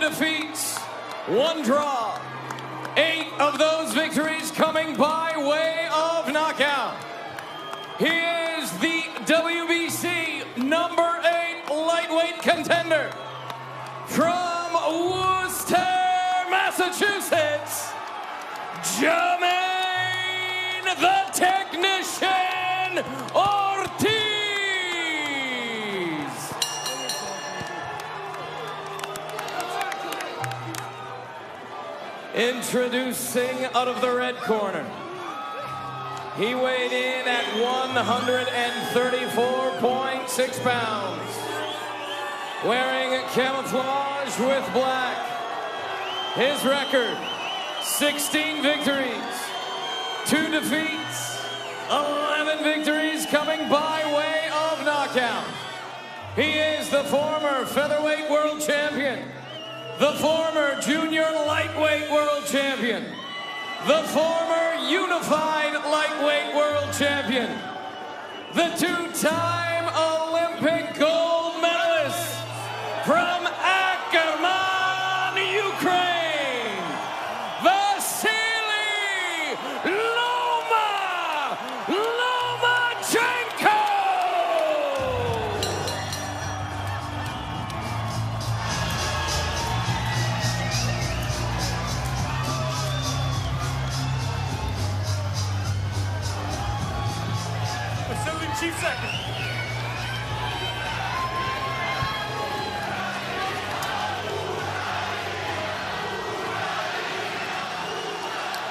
defeats, 1 draw. 8 of those victories coming by way of knockout. He is the WBC number 8 lightweight contender from Worcester, Massachusetts, Jemaine the Technician Ortiz. Introducing out of the red corner. He weighed in at 134.6 pounds. Wearing camouflage with black. His record, 16 victories, 2 defeats, 11 victories coming by way of knockout. He is the former featherweight world champion, the former junior lightweight world champion, the former unified lightweight world champion, the 2-time Olympic gold medalist from Ackerman, Ukraine, Vasiliy Lomachenko. Vasiliy, chief second.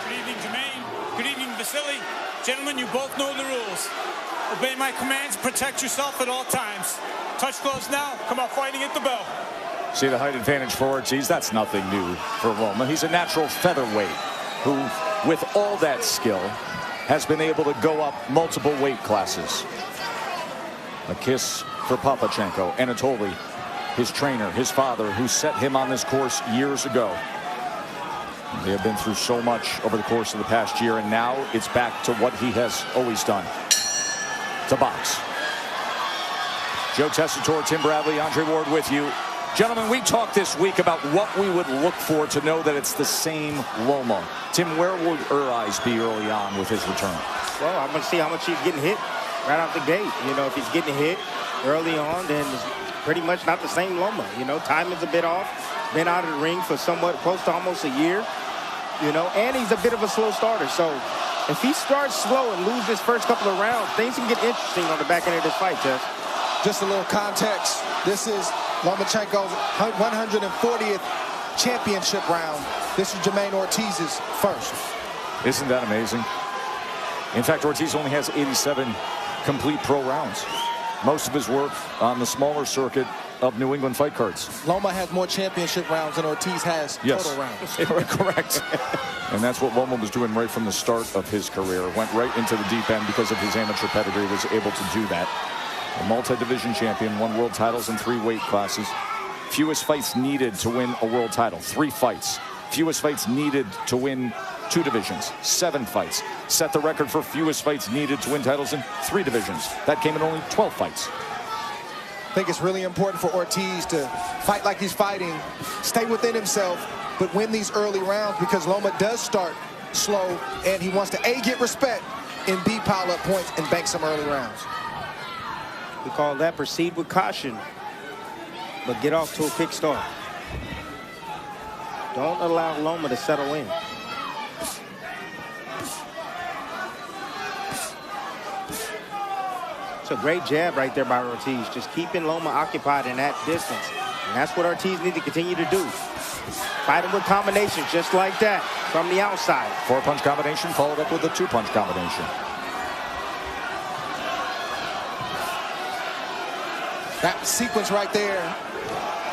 Good evening, Jemaine. Good evening, Vasiliy. Gentlemen, you both know the rules. Obey my commands, protect yourself at all times. Touch gloves now, come out fighting at the bell. See the height advantage for Ortiz? That's nothing new for Loma. He's a natural featherweight who, with all that skill, has been able to go up multiple weight classes. A kiss for Papachenko, Anatoly, his trainer, his father, who set him on this course years ago. They have been through so much over the course of the past year, and now it's back to what he has always done, to box. Joe Tessitore, Tim Bradley, Andre Ward with you. Gentlemen, we talked this week about what we would look for to know that it's the same Loma. Tim, where would your eyes be early on with his return? Well, I'm going to see how much he's getting hit right out the gate. You know, if he's getting hit early on, then it's pretty much not the same Loma. You know, timing's a bit off. Been out of the ring for somewhat close to almost a year. You know, and he's a bit of a slow starter. So if he starts slow and loses his first couple of rounds, things can get interesting on the back end of this fight, Jeff. Just a little context. This is Lomachenko's 140th championship round. This is Jemaine Ortiz's first. Isn't that amazing? In fact, Ortiz only has 87 complete pro rounds. Most of his work on the smaller circuit of New England fight cards. Loma has more championship rounds than Ortiz has total rounds. Correct. And that's what Loma was doing right from the start of his career. Went right into the deep end because of his amateur pedigree, was able to do that. A multi-division champion, won world titles in 3 weight classes. Fewest fights needed to win a world title, 3 fights. Fewest fights needed to win 2 divisions, 7 fights. Set the record for fewest fights needed to win titles in 3 divisions. That came in only 12 fights. I think it's really important for Ortiz to fight like he's fighting, stay within himself, but win these early rounds, because Loma does start slow, and he wants to A, get respect, and B, pile up points and bank some early rounds. We call that proceed with caution, but get off to a quick start. Don't allow Loma to settle in. It's a great jab right there by Ortiz, just keeping Loma occupied in that distance. And that's what Ortiz needs to continue to do. Fight him with combinations just like that from the outside. 4-punch combination followed up with a 2-punch combination. That sequence right there,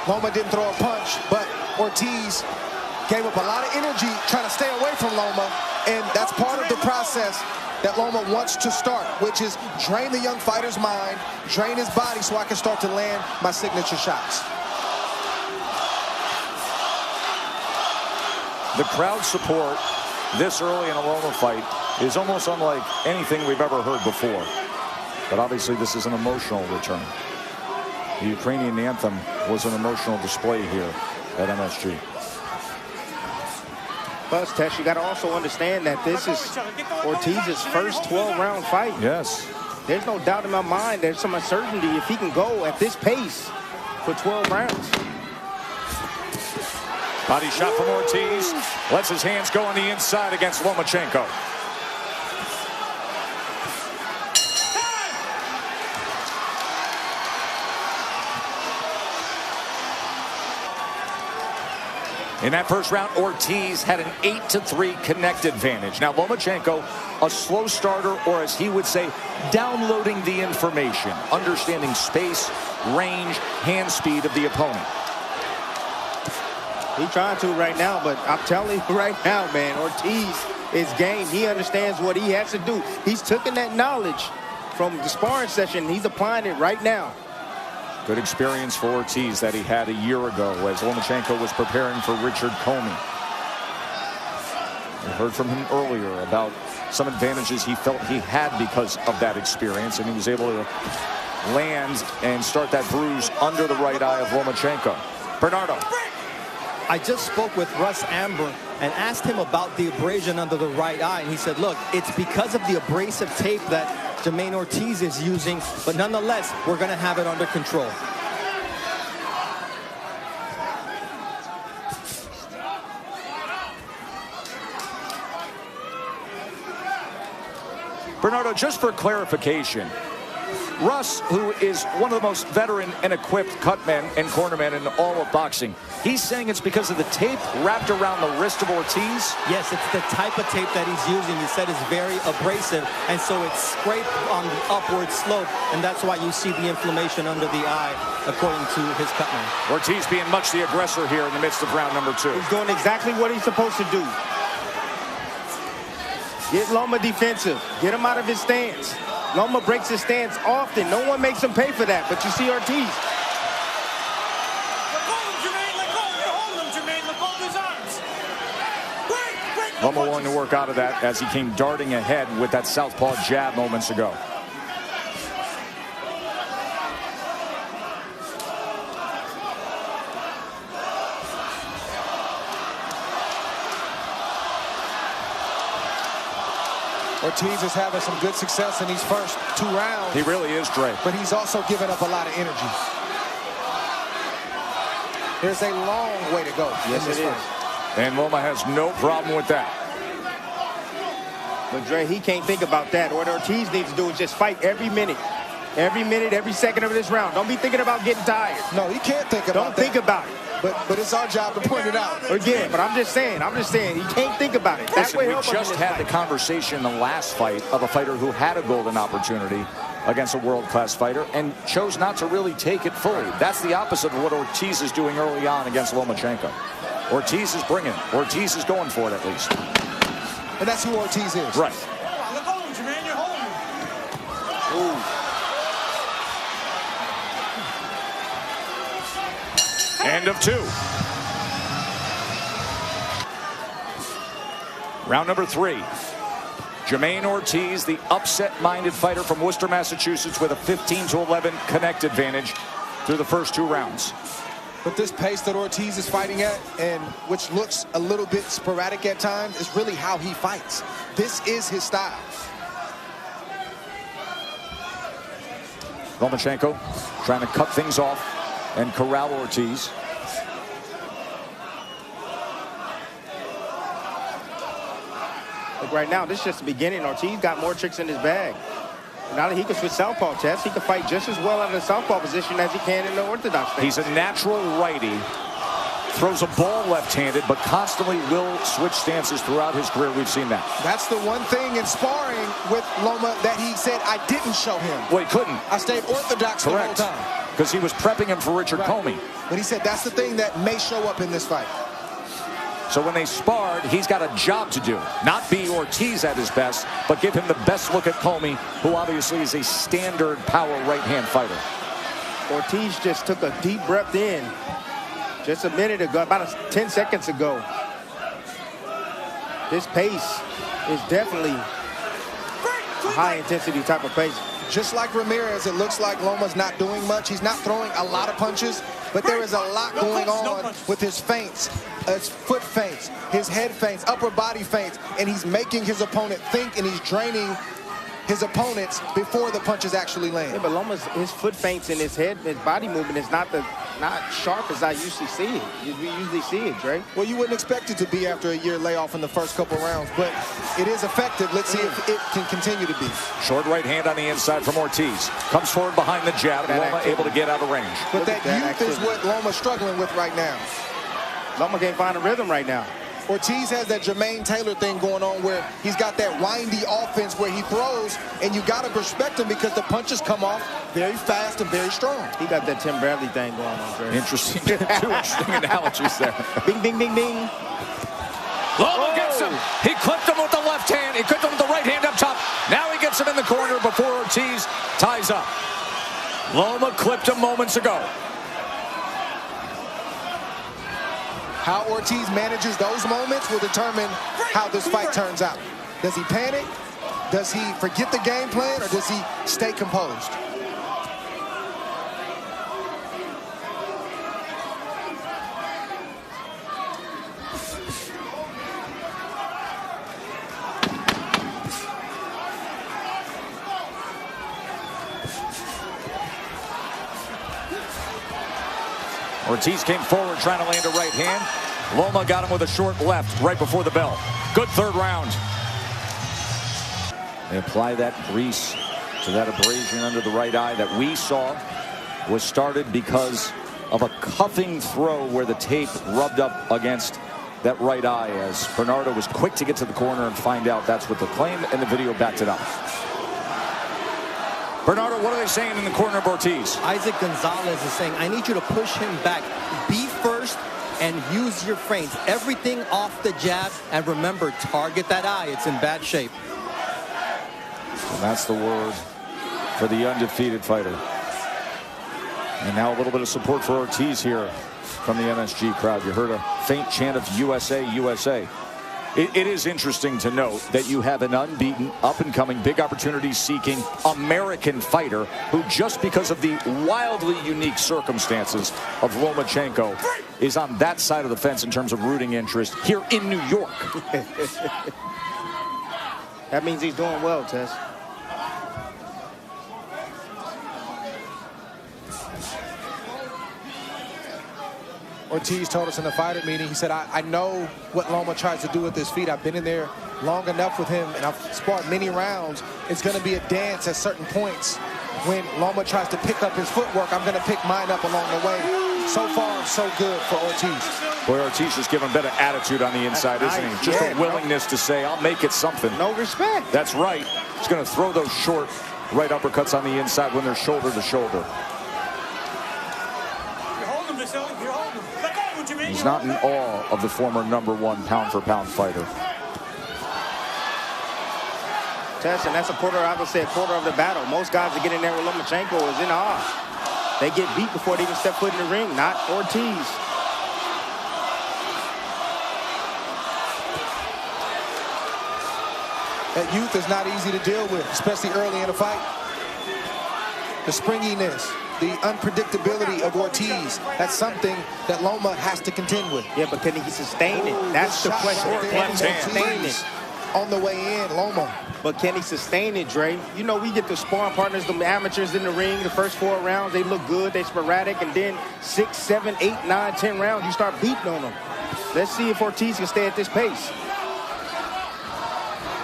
Loma didn't throw a punch, but Ortiz gave up a lot of energy trying to stay away from Loma, and that's part of the process that Loma wants to start, which is drain the young fighter's mind, drain his body so I can start to land my signature shots. The crowd support this early in a Loma fight is almost unlike anything we've ever heard before. But obviously this is an emotional return. The Ukrainian anthem was an emotional display here. at MSG. Plus, Tess, you got to also understand that this is Ortiz's first 12-round fight. Yes. There's no doubt in my mind there's some uncertainty if he can go at this pace for 12 rounds. Body shot from Ortiz. Lets his hands go on the inside against Lomachenko. In that first round, Ortiz had an 8-3 connect advantage. Now, Lomachenko, a slow starter, or as he would say, downloading the information, understanding space, range, hand speed of the opponent. He's trying to right now, but I'm telling you right now, man, Ortiz is game. He understands what he has to do. He's taken that knowledge from the sparring session. He's applying it right now. Good experience for Ortiz that he had a year ago as Lomachenko was preparing for Richard Comey. We heard from him earlier about some advantages he felt he had because of that experience, and he was able to land and start that bruise under the right eye of Lomachenko. Bernardo. I just spoke with Russ Amber and asked him about the abrasion under the right eye, and he said, look, it's because of the abrasive tape that Jemaine Ortiz is using, but nonetheless, we're going to have it under control. Bernardo, just for clarification, Russ, who is one of the most veteran and equipped cutmen and cornermen in all of boxing, he's saying it's because of the tape wrapped around the wrist of Ortiz? Yes, it's the type of tape that he's using. He said it's very abrasive, and so it's scraped on the upward slope, and that's why you see the inflammation under the eye, according to his cutman. Ortiz being much the aggressor here in the midst of round number 2. He's doing exactly what he's supposed to do. Get Loma defensive. Get him out of his stance. Loma breaks his stance often. No one makes him pay for that, but you see Ortiz. Let go of Jemaine, let go. You're holding him, Jemaine. Let go of his arms. Break the Loma willing to work out of that as he came darting ahead with that southpaw jab moments ago. Ortiz is having some good success in these first 2 rounds. He really is, Dre. But he's also given up a lot of energy. There's a long way to go. Yes, it is. And Loma has no problem with that. But Dre, he can't think about that. What Ortiz needs to do is just fight every minute, every second of this round. Don't be thinking about getting tired. No, he can't think about Don't think about it. But it's our job to point it out. Again, but I'm just saying, he can't think about it. That's Listen, we just had the conversation in the last fight of a fighter who had a golden opportunity against a world-class fighter and chose not to really take it fully. That's the opposite of what Ortiz is doing early on against Lomachenko. Ortiz is bringing it. Ortiz is going for it at least. And that's who Ortiz is. Right. Let go of him, Jemaine. You're holding him. Ooh. End of 2. Round number 3. Jemaine Ortiz, the upset-minded fighter from Worcester, Massachusetts, with a 15-11 connect advantage through the first 2 rounds. But this pace that Ortiz is fighting at, and which looks a little bit sporadic at times, is really how he fights. This is his style. Lomachenko trying to cut things off and corral Ortiz. Look, right now, this is just the beginning. Ortiz got more tricks in his bag. Now that he can switch southpaw, Tess, he can fight just as well out of the southpaw position as he can in the orthodox stance. He's a natural righty. Throws a ball left-handed, but constantly will switch stances throughout his career. We've seen that. That's the one thing in sparring with Loma that he said I didn't show him. Well, he couldn't. I stayed orthodox Correct. the whole time. Because he was prepping him for Richard Comey. But he said that's the thing that may show up in this fight. So when they sparred, he's got a job to do. Not be Ortiz at his best, but give him the best look at Comey, who obviously is a standard power right-hand fighter. Ortiz just took a deep breath in just a minute ago, about 10 seconds ago. This pace is definitely a high-intensity type of pace. Just like Ramirez, it looks like Loma's not doing much. He's not throwing a lot of punches, but there is a lot going on with his feints, his foot feints, his head feints, upper body feints, and he's making his opponent think, and he's draining his opponents before the punches actually land. Yeah, but Loma's his foot feints and his body movement is not sharp as I usually see it. We usually see it, Dre. Well, you wouldn't expect it to be after a year layoff in the first couple rounds, but it is effective. Let's see if it can continue to be. Short right hand on the inside from Ortiz. Comes forward behind the jab. Loma able to get out of range. But that youth is what Loma's struggling with right now. Loma can't find a rhythm right now. Ortiz has that Jemaine Taylor thing going on where he's got that windy offense where he throws, and you got to respect him because the punches come off very fast and very strong. He got that Tim Bradley thing going on, Dre. Interesting. Two interesting analogies there. Bing, bing, bing, bing. Loma gets him. He clipped him with the left hand. He clipped him with the right hand up top. Now he gets him in the corner before Ortiz ties up. Loma clipped him moments ago. How Ortiz manages those moments will determine how this fight turns out. Does he panic? Does he forget the game plan, or does he stay composed? Ortiz came forward trying to land a right hand. Loma got him with a short left right before the bell. Good third round. They apply that grease to that abrasion under the right eye that we saw was started because of a cuffing throw where the tape rubbed up against that right eye, as Bernardo was quick to get to the corner and find out that's what the claim, and the video backed it up. Bernardo, what are they saying in the corner of Ortiz? Isaac Gonzalez is saying, I need you to push him back. Be first and use your feints. Everything off the jab. And remember, target that eye. It's in bad shape. And that's the word for the undefeated fighter. And now a little bit of support for Ortiz here from the MSG crowd. You heard a faint chant of USA, USA. It is interesting to note that you have an unbeaten, up-and-coming, big opportunity-seeking American fighter who, just because of the wildly unique circumstances of Lomachenko, is on that side of the fence in terms of rooting interest here in New York. That means he's doing well, Tess. Ortiz told us in the fighter meeting, he said, I know what Loma tries to do with his feet. I've been in there long enough with him, and I've sparred many rounds. It's going to be a dance at certain points. When Loma tries to pick up his footwork, I'm going to pick mine up along the way. So far, so good for Ortiz. Boy, Ortiz just giving better attitude on the inside, isn't he? Just a willingness to say, I'll make it something. No respect. That's right. He's going to throw those short right uppercuts on the inside when they're shoulder to shoulder. You're holding him, Vasiliy. You're holding him. Let go, Jemaine. He's not in awe of the former #1 pound-for-pound fighter. Tess, and that's a quarter, I would say, a quarter of the battle. Most guys that get in there with Lomachenko is in awe. They get beat before they even step foot in the ring, not Ortiz. That youth is not easy to deal with, especially early in a fight. The springiness, the unpredictability of Ortiz, that's something that Loma has to contend with. Yeah, but can he sustain it? That's the question. Can he sustain it? On the way in, Loma. But can he sustain it, Dre? You know, we get the sparring partners, the amateurs in the ring, the first 4 rounds, they look good, they sporadic, and then 6, 7, 8, 9, 10 rounds, you start beating on them. Let's see if Ortiz can stay at this pace.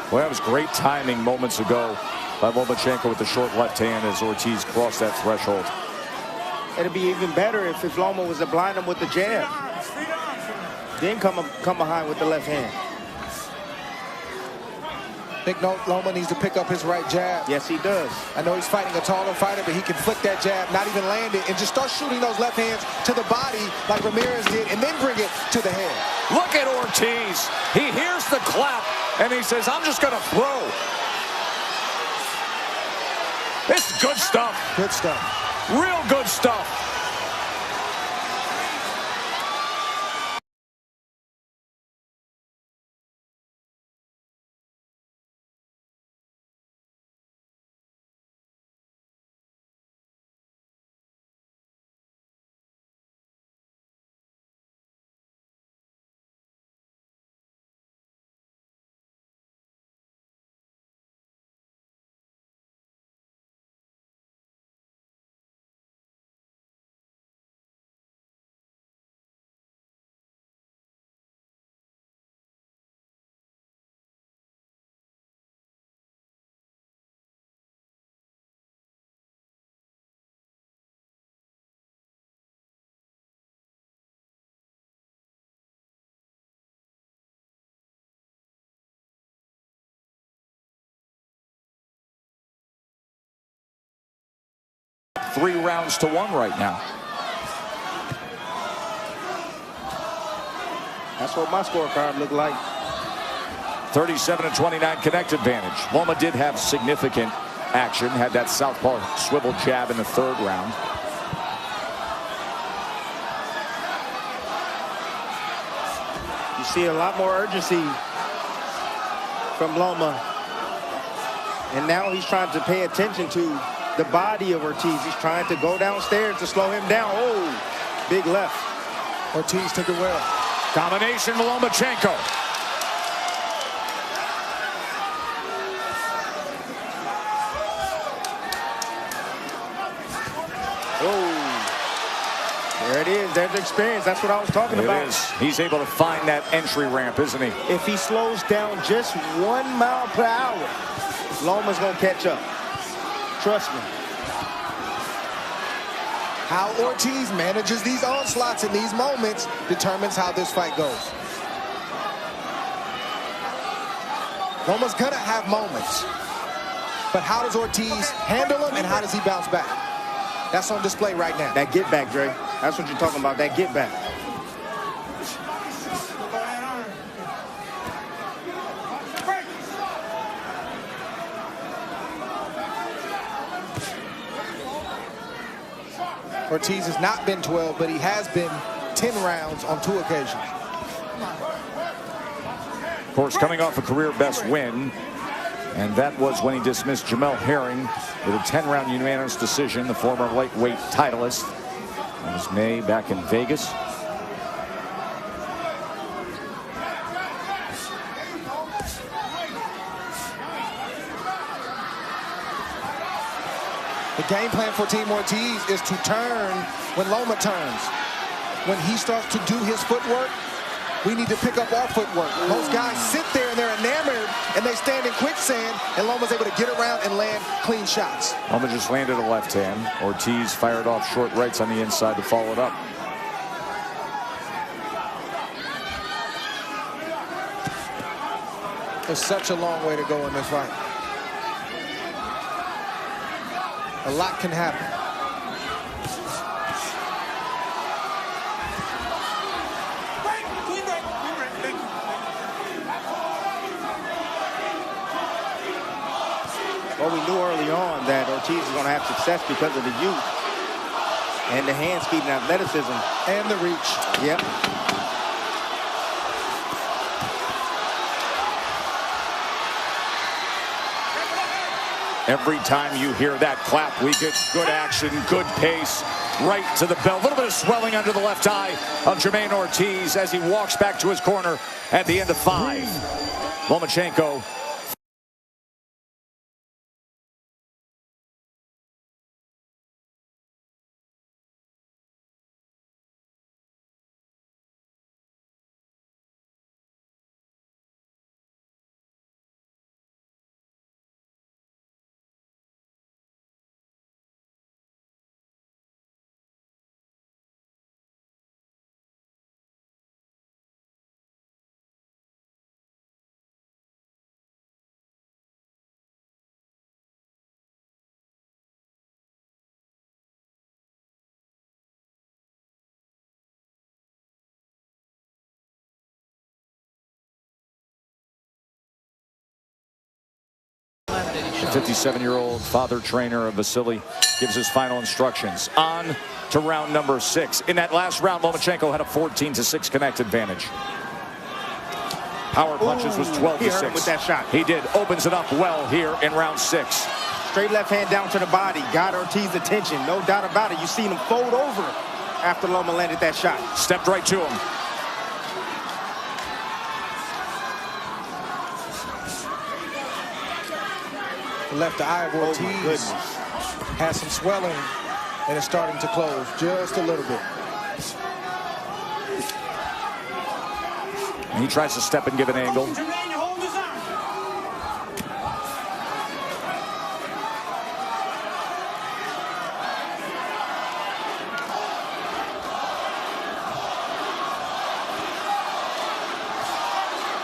Well, that was great timing moments ago by Lomachenko with the short left hand as Ortiz crossed that threshold. It'd be even better if Loma was to blind him with the jab. Then come behind with the left hand. I think Loma needs to pick up his right jab. Yes, he does. I know he's fighting a taller fighter, but he can flick that jab, not even land it, and just start shooting those left hands to the body like Ramirez did, and then bring it to the head. Look at Ortiz. He hears the clap, and he says, I'm just going to throw. This is good stuff. Good stuff. Real good stuff. 3 rounds to 1 right now. That's what my scorecard looked like. 37-29 connect advantage. Loma did have significant action, had that southpaw swivel jab in the 3rd round. You see a lot more urgency from Loma. And now he's trying to pay attention to the body of Ortiz. He's trying to go downstairs to slow him down. Oh, big left. Ortiz took it well. Domination of Lomachenko. Oh, there it is. There's experience. That's what I was talking about. It is. He's able to find that entry ramp, isn't he? If he slows down just 1 mile per hour, Loma's going to catch up. Trust me. How Ortiz manages these onslaughts in these moments determines how this fight goes. Loma's gonna have moments, but how does Ortiz handle them and how does he bounce back? That's on display right now. That get back, Dre. That's what you're talking about, that get back. Ortiz has not been 12, but he has been 10 rounds on 2 occasions. Of course, coming off a career best win, and that was when he dismissed Jamel Herring with a 10-round unanimous decision, the former lightweight titleist. That was May back in Vegas. The game plan for Team Ortiz is to turn when Loma turns. When he starts to do his footwork, we need to pick up our footwork. Most guys sit there and they're enamored and they stand in quicksand, and Loma's able to get around and land clean shots. Loma just landed a left hand. Ortiz fired off short rights on the inside to follow it up. There's such a long way to go in this fight. A lot can happen. Well, we knew early on that Ortiz was going to have success because of the youth and the hand speed and athleticism. And the reach. Yep. Every time you hear that clap, we get good action, good pace, right to the bell. A little bit of swelling under the left eye of Jemaine Ortiz as he walks back to his corner at the end of 5. Lomachenko. The 57-year-old father trainer of Vasiliy gives his final instructions. On to round number 6. In that last round, Lomachenko had a 14-6 connect advantage. Power punches was 12-6. He hurt him with that shot. He did. Opens it up well here in round 6. Straight left hand down to the body. Got Ortiz's attention. No doubt about it. You seen him fold over after Loma landed that shot. Stepped right to him. The left eye of Ortiz has some swelling and it's starting to close just a little bit. And he tries to step and give an angle.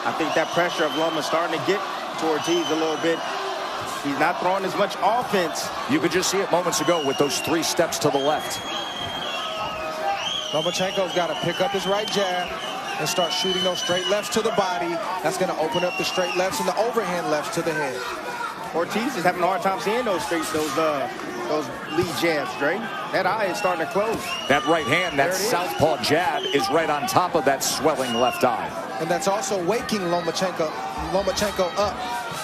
I think that pressure of Loma starting to get to Ortiz a little bit. He's not throwing as much offense. You could just see it moments ago with those 3 steps to the left. Lomachenko's got to pick up his right jab and start shooting those straight lefts to the body. That's going to open up the straight lefts and the overhand lefts to the head. Ortiz is having a hard time seeing those lead jabs, Dre. That eye is starting to close. That right hand, that southpaw jab is right on top of that swelling left eye. And that's also waking Lomachenko up,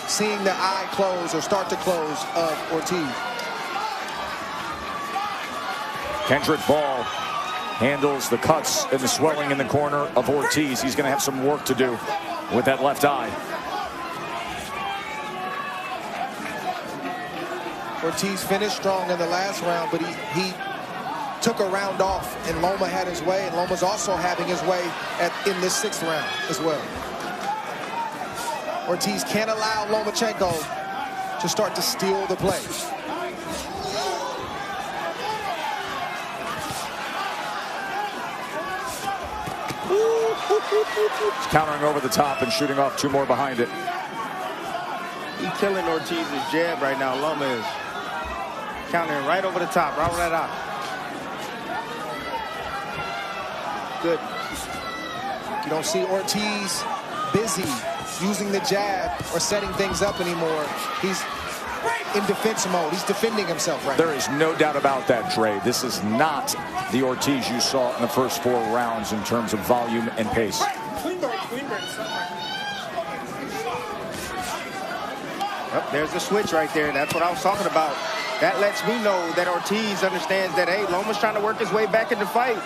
seeing the eye close or start to close of Ortiz. Kendrick Ball handles the cuts and the swelling in the corner of Ortiz. He's going to have some work to do with that left eye. Ortiz finished strong in the last round, but he took a round off, and Loma had his way, and Loma's also having his way in this 6th round as well. Ortiz can't allow Lomachenko to start to steal the play. He's countering over the top and shooting off 2 more behind it. He's killing Ortiz's jab right now. Loma is countering right over the top, right over that eye. Good. You don't see Ortiz busy using the jab or setting things up anymore. He's in defense mode. He's defending himself right now. There is no doubt about that, Dre. This is not the Ortiz you saw in the first 4 rounds in terms of volume and pace. Oh, there's the switch right there. That's what I was talking about. That lets me know that Ortiz understands that, hey, Loma's trying to work his way back in the fight.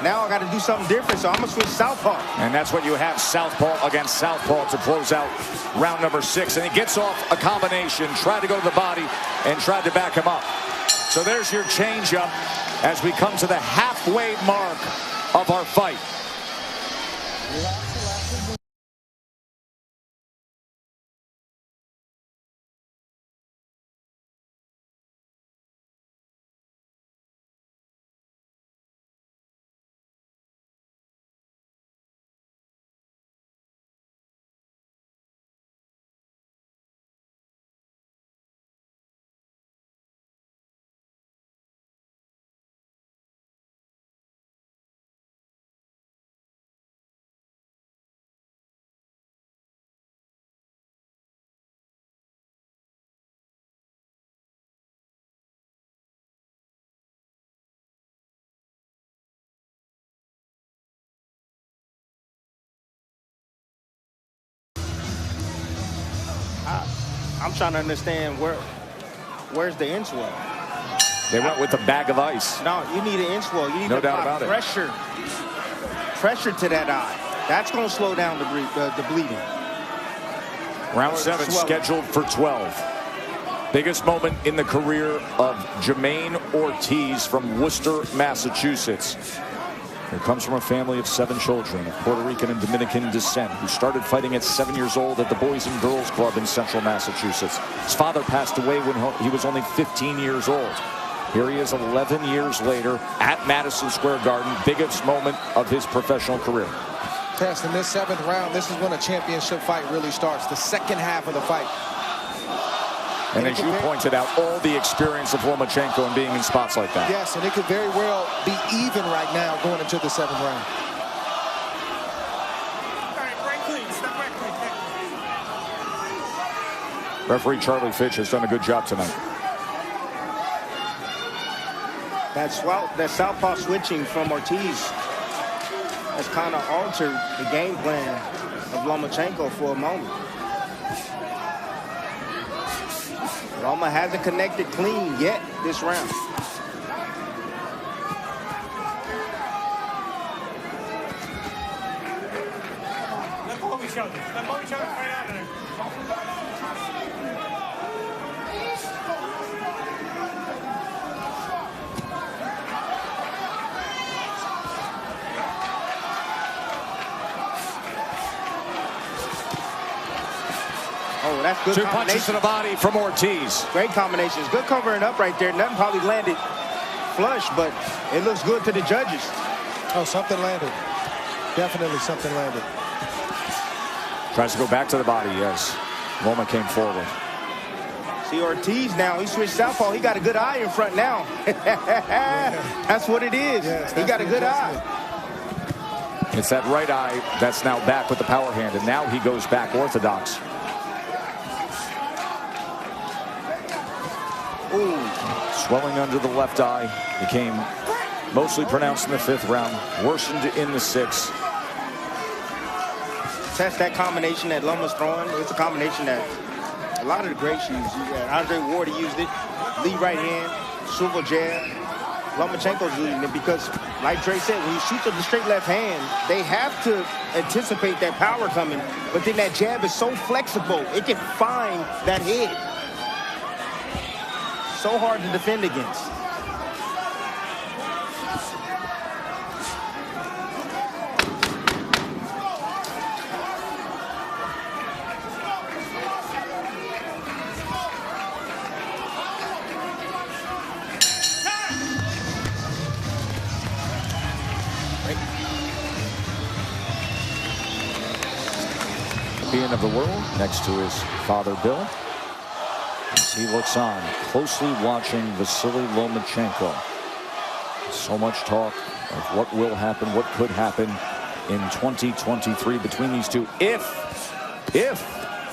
Now I got to do something different, so I'm going to switch southpaw. And that's what you have, southpaw against southpaw, to close out round number 6. And he gets off a combination, tried to go to the body, and tried to back him up. So there's your changeup as we come to the halfway mark of our fight. I'm trying to understand where's the inswell. They went with the bag of ice. No, you need an inswell. You need No to doubt apply about it. pressure to that eye. That's going to slow down the bleeding. Round 7 scheduled for 12. Biggest moment in the career of Jemaine Ortiz from Worcester, Massachusetts. He comes from a family of 7 children of Puerto Rican and Dominican descent who started fighting at 7 years old at the Boys and Girls Club in central Massachusetts. His father passed away when he was only 15 years old. Here he is 11 years later at Madison Square Garden. Biggest moment of his professional career. Test, in this 7th round, this is when a championship fight really starts, the second half of the fight. And as you pointed out, all the experience of Lomachenko and being in spots like that. Yes, and it could very well be even right now going into the 7th round. Referee Charlie Fitch has done a good job tonight. That southpaw switching from Ortiz has kind of altered the game plan of Lomachenko for a moment. Loma hasn't connected clean yet this round. Let go of each other. Let go of each other right out there. Oh, that's good. 2 punches to the body from Ortiz. Great combinations. Good covering up right there. Nothing probably landed flush, but it looks good to the judges. Oh, something landed. Definitely something landed. Tries to go back to the body, yes. Loma came forward. See Ortiz now, he switched southpaw. He got a good eye in front now. That's what it is. Yes, he got a good eye. It's that right eye that's now back with the power hand, and now he goes back orthodox. Ooh. Swelling under the left eye became mostly pronounced in the 5th round, worsened in the 6th. Test that combination that Loma's throwing. It's a combination that a lot of the greats use. Andre Ward used it. Lead right hand, swivel jab. Lomachenko's using it because, like Dre said, when you shoot to the straight left hand, they have to anticipate that power coming. But then that jab is so flexible, it can find that head. So hard to defend against. Champion of the world next to his father Bill, as he looks on, closely watching Vasiliy Lomachenko. So much talk of what will happen, what could happen in 2023 between these two if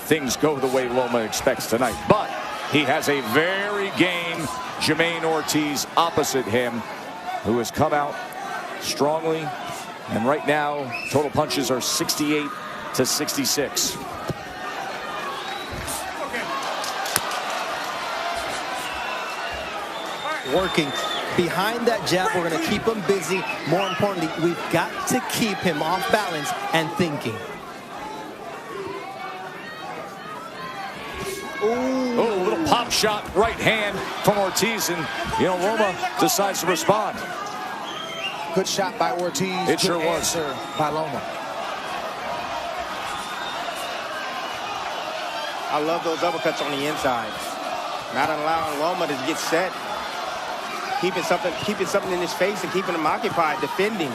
things go the way Loma expects tonight. But he has a very game Jemaine Ortiz opposite him, who has come out strongly, and right now total punches are 68 to 66. Working behind that jab, we're going to keep him busy. More importantly, we've got to keep him off balance and thinking. Ooh, a little pop shot right hand from Ortiz, and Loma decides to respond. Good shot by Ortiz. It sure was. By Loma. I love those uppercuts on the inside. Not allowing Loma to get set. Keeping something in his face and keeping him occupied, defending.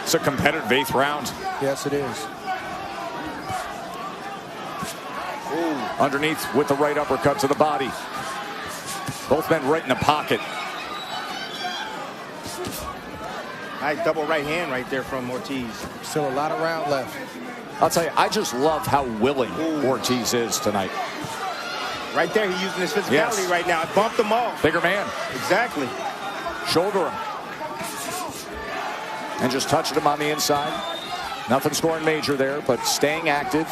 It's a competitive 8th round. Yes, it is. Ooh. Underneath with the right uppercut to the body. Both men right in the pocket. Nice double right hand right there from Ortiz. Still a lot of round left. I'll tell you, I just love how willing Ortiz is tonight. Right there, he's using his physicality Yes. right now. It bumped him off. Bigger man. Exactly. Shoulder him. And just touching him on the inside. Nothing scoring major there, but staying active.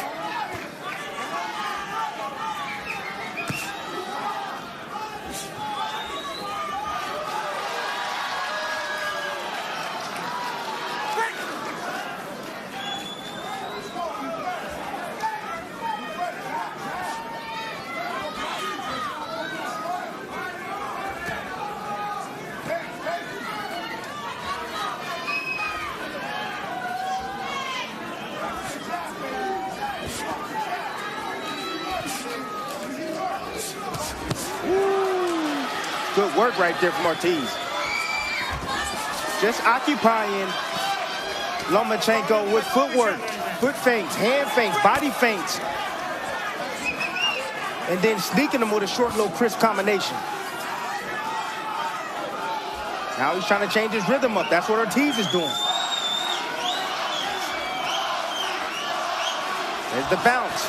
Good work right there from Ortiz. Just occupying Lomachenko with footwork, foot feints, hand feints, body feints. And then sneaking him with a short, little crisp combination. Now he's trying to change his rhythm up. That's what Ortiz is doing. There's the bounce.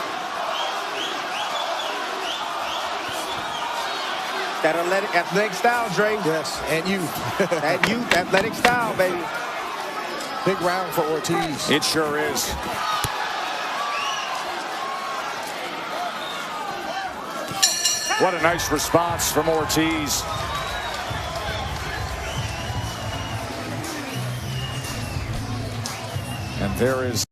That athletic style, Dre. Yes, and youth. That youth, athletic style, baby. Big round for Ortiz. It sure is. What a nice response from Ortiz. And there is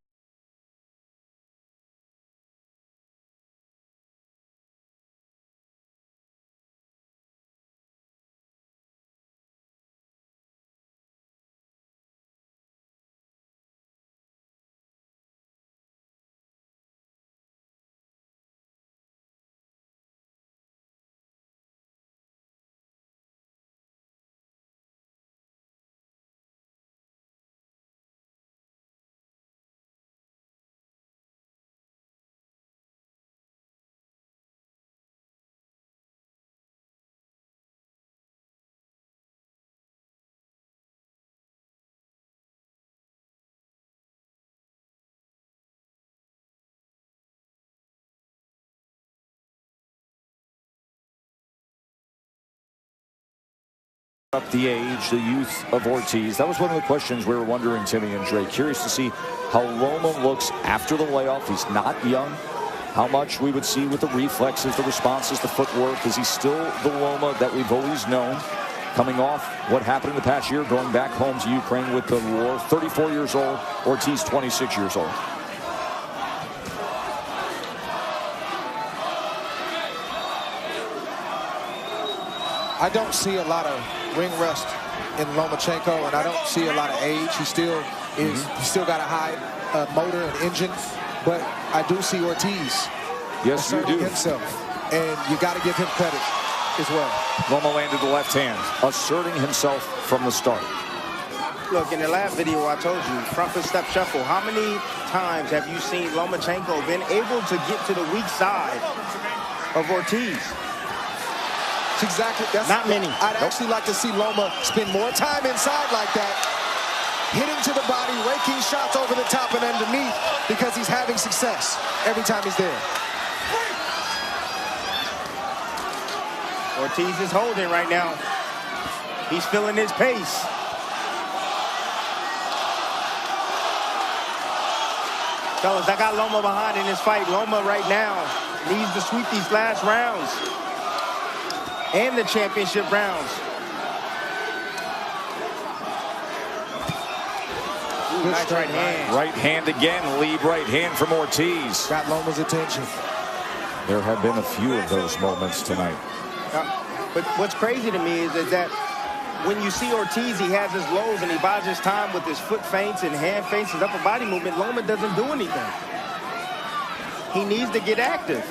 Up the age, the youth of Ortiz. That was one of the questions we were wondering, Timmy and Dre. Curious to see how Loma looks after the layoff. He's not young. How much we would see with the reflexes, the responses, the footwork. Is he still the Loma that we've always known? Coming off what happened in the past year, going back home to Ukraine with the war. 34 years old, Ortiz 26 years old. I don't see a lot of ring rust in Lomachenko, and I don't see a lot of age. He still is. He still got a high motor and engine, but I do see Ortiz asserting himself, and you got to give him credit as well. Loma landed the left hand, asserting himself from the start. Look, in the last video I told you, front foot step shuffle. How many times have you seen Lomachenko been able to get to the weak side of Ortiz? Exactly. That's not many. I'd actually like to see Loma spend more time inside like that, hitting to the body, raking shots over the top and underneath, because he's having success every time he's there. Ortiz is holding right now. He's feeling his pace. Fellas, I got Loma behind in this fight. Loma right now needs to sweep these last rounds and the championship rounds. Ooh, nice right hand. Right hand again, lead right hand from Ortiz. Got Loma's attention. There have been a few of those moments tonight. But what's crazy to me is that when you see Ortiz, he has his lows and he buys his time with his foot feints and hand feints, his upper body movement. Loma doesn't do anything. He needs to get active.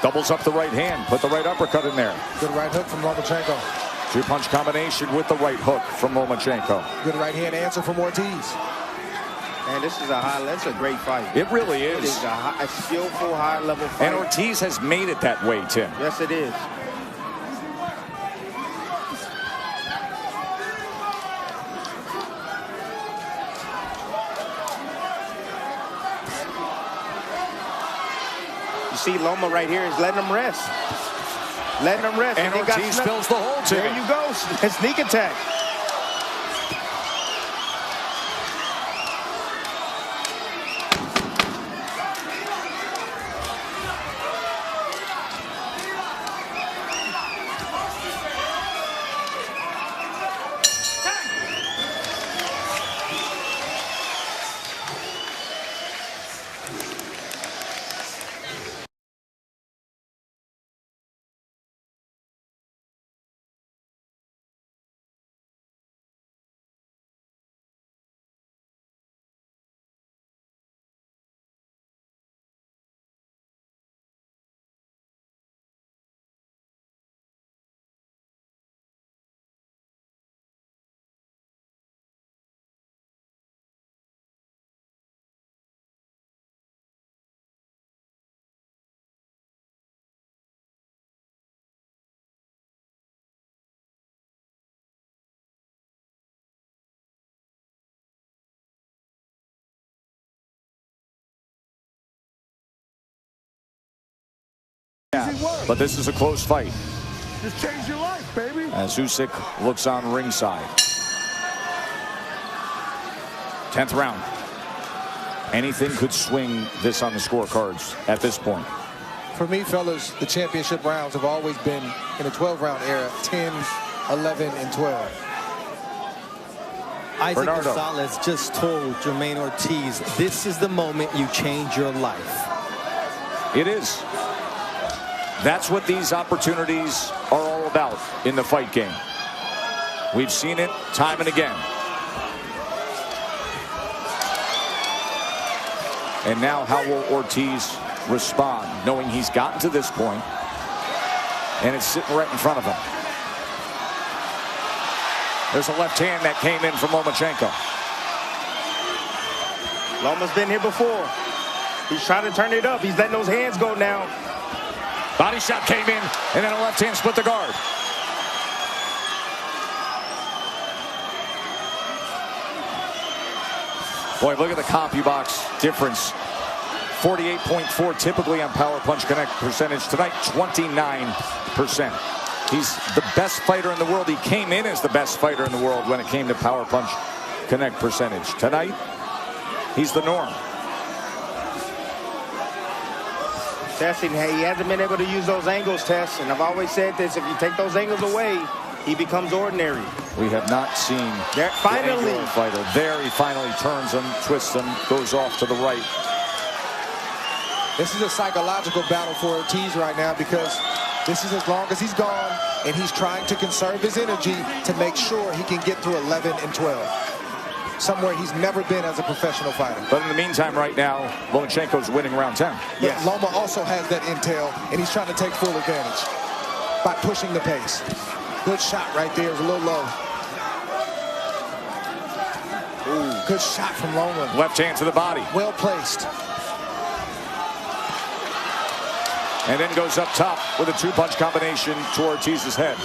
Doubles up the right hand, put the right uppercut in there. Good right hook from Lomachenko. Two-punch combination with the right hook from Lomachenko. Good right hand answer from Ortiz. Man, this is that's a great fight. It really is. It is a skillful, high-level fight. And Ortiz has made it that way, Tim. Yes, it is. See Loma right here is letting him rest. Letting him rest. And Ortiz fills the hole, Tim. There you go. Sneak attack. Yeah, but this is a close fight. Just change your life, baby. As Usyk looks on ringside. 10th round. Anything could swing this on the scorecards at this point. For me, fellas, the championship rounds have always been in a 12-round era, 10, 11, and 12. Isaac Gonzalez just told Jemaine Ortiz, this is the moment you change your life. It is. That's what these opportunities are all about in the fight game. We've seen it time and again. And now how will Ortiz respond, knowing he's gotten to this point and it's sitting right in front of him? There's a left hand that came in from Lomachenko. Loma's been here before. He's trying to turn it up. He's letting those hands go now. Body shot came in, and then a left hand split the guard. Boy, look at the CompuBox difference. 48.4 typically on power punch connect percentage. Tonight, 29%. He's the best fighter in the world. He came in as the best fighter in the world when it came to power punch connect percentage. Tonight, he's the norm. Testing, hey, he hasn't been able to use those angles, Tess. And I've always said this, if you take those angles away, he becomes ordinary. We have not seen finally the fighter. There he finally turns him, twists him, goes off to the right. This is a psychological battle for Ortiz right now because this is as long as he's gone, and he's trying to conserve his energy to make sure he can get through 11 and 12. Somewhere he's never been as a professional fighter. But in the meantime, right now, Lomachenko's winning round 10. Yes. Loma also has that intel, and he's trying to take full advantage by pushing the pace. Good shot right there. It was a little low. Ooh. Good shot from Loma. Left hand to the body. Well placed. And then goes up top with a two-punch combination to Ortiz's head.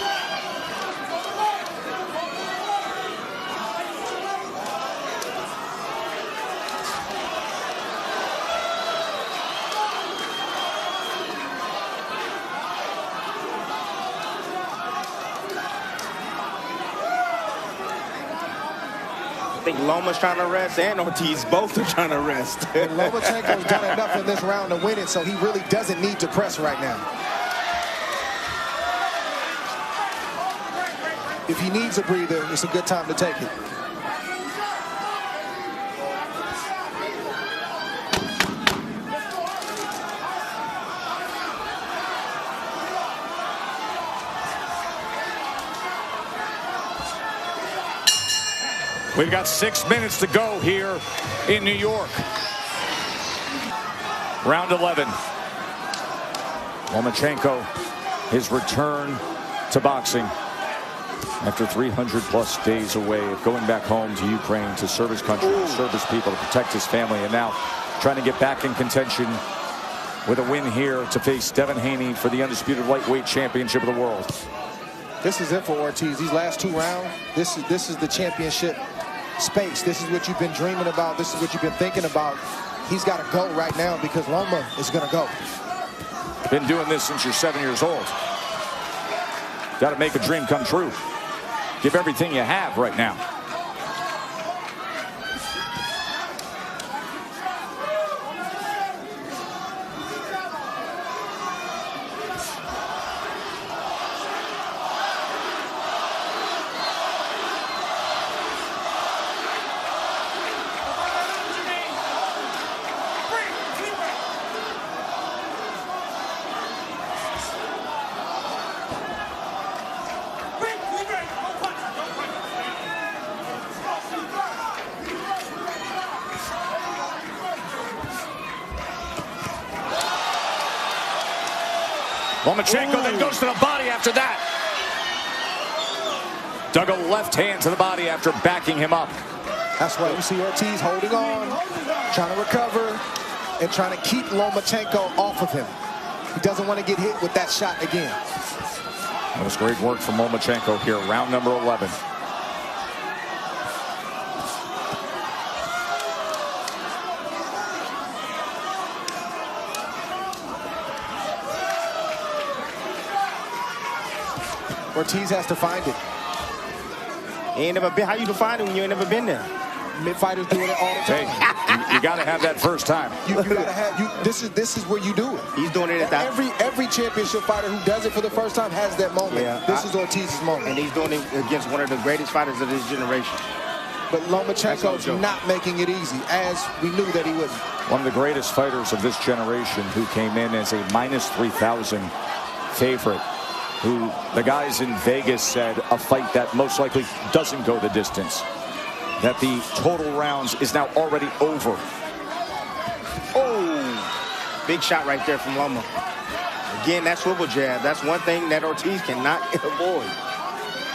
I think Loma's trying to rest and Ortiz both are trying to rest. Lomachenko's done enough in this round to win it, so he really doesn't need to press right now. If he needs a breather, it's a good time to take it. We've got 6 minutes to go here in New York. Round 11. Lomachenko, his return to boxing after 300+ days away of going back home to Ukraine to serve his country, to serve his people, to protect his family, and now trying to get back in contention with a win here to face Devin Haney for the undisputed lightweight championship of the world. This is it for Ortiz. These last 2 rounds, this is the championship space. This is what you've been dreaming about. This is what you've been thinking about. He's got to go right now because Loma is going to go. Been doing this since you're 7 years old. Got to make a dream come true. Give everything you have right now. Lomachenko then goes to the body after that. Dug a left hand to the body after backing him up. That's why you see Ortiz holding on, trying to recover, and trying to keep Lomachenko off of him. He doesn't want to get hit with that shot again. That was great work from Lomachenko here, round number 11. Ortiz has to find it. You ain't never been. How you define it when you ain't never been there? Mid-fighters doing it all the time. Hey, you got to have that first time. You got to have. This is where you do it. He's doing it at that. Every championship fighter who does it for the first time has that moment. Yeah, this is Ortiz's moment. And he's doing it against one of the greatest fighters of this generation. But Lomachenko's not making it easy, as we knew that he wouldn't. One of the greatest fighters of this generation who came in as a -3,000 favorite, who the guys in Vegas said a fight that most likely doesn't go the distance, that the total rounds is now already over. Oh, big shot right there from Loma. Again, that swivel jab, that's one thing that Ortiz cannot avoid.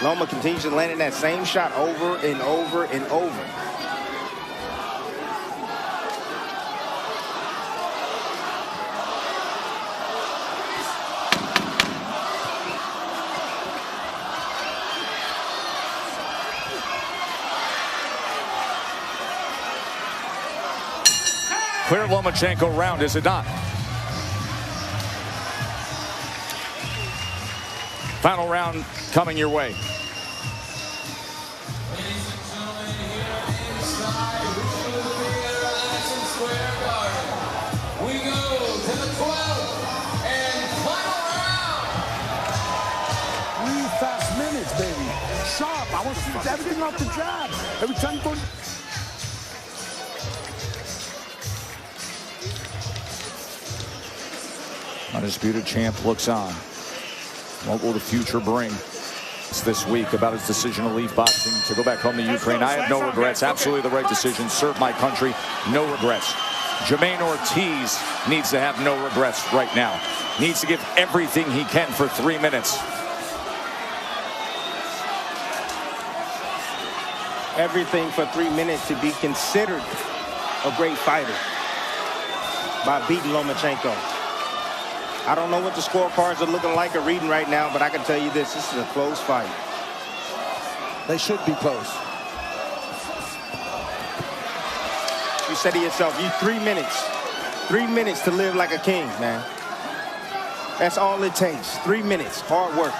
Loma continues to land in that same shot over and over and over. clear Lomachenko round, is it not? Final round coming your way. Sharp. I want to see everything off the jab. Every time you go. Undisputed champ looks on. What will the future bring? It's this week about his decision to leave boxing to go back home to Ukraine. I have no regrets. Absolutely the right decision. Serve my country. No regrets. Jemaine Ortiz needs to have no regrets right now. Needs to give everything he can for 3 minutes. Everything for 3 minutes to be considered a great fighter by beating Lomachenko. I don't know what the scorecards are looking like or reading right now, but I can tell you this is a close fight. They should be close. You said to yourself, you 3 minutes. 3 minutes to live like a king, man. That's all it takes. 3 minutes, hard work.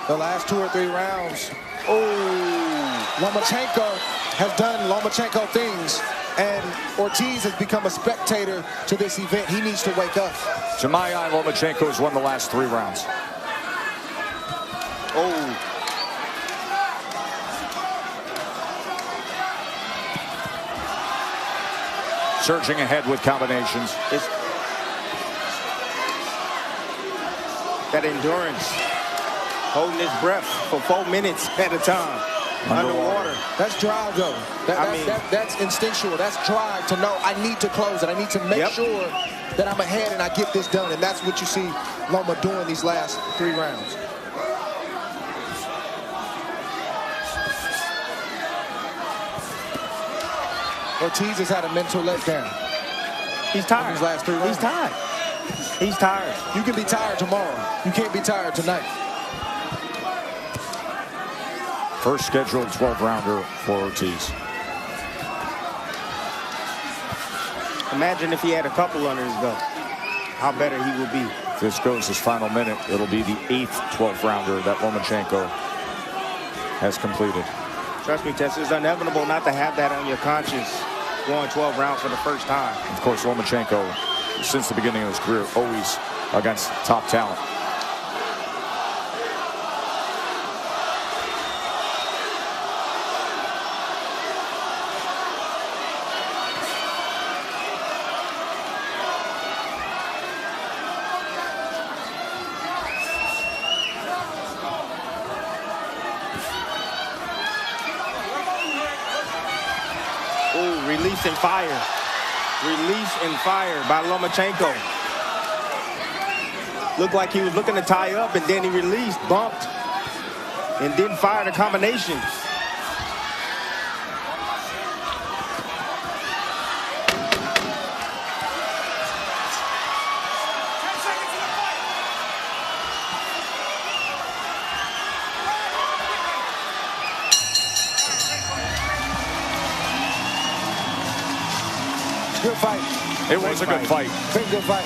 The last 2 or 3 rounds. Oh, Lomachenko has done Lomachenko things, and Ortiz has become a spectator to this event. He needs to wake up. Jemaine Lomachenko has won the last 3 rounds. Oh. Surging ahead with combinations. It's that endurance. Holding his breath for 4 minutes at a time. Underwater. That's drive, though. That's instinctual. That's drive to know I need to close it. I need to make sure that I'm ahead and I get this done. And that's what you see Loma doing these last 3 rounds. Ortiz has had a mental letdown. He's tired. These last 3 rounds. He's tired. He's tired. You can be tired tomorrow. You can't be tired tonight. First scheduled 12-rounder for Ortiz. Imagine if he had a couple under his belt. How better he would be. If this goes his final minute, it'll be the 8th 12-rounder that Lomachenko has completed. Trust me, Tess, it's inevitable not to have that on your conscience going 12 rounds for the first time. Of course, Lomachenko, since the beginning of his career, always against top talent. Release and fire. Release and fire by Lomachenko. Looked like he was looking to tie up, and then he released, bumped, and didn't fire the combination. Good fight. It was a good fight. Very good fight.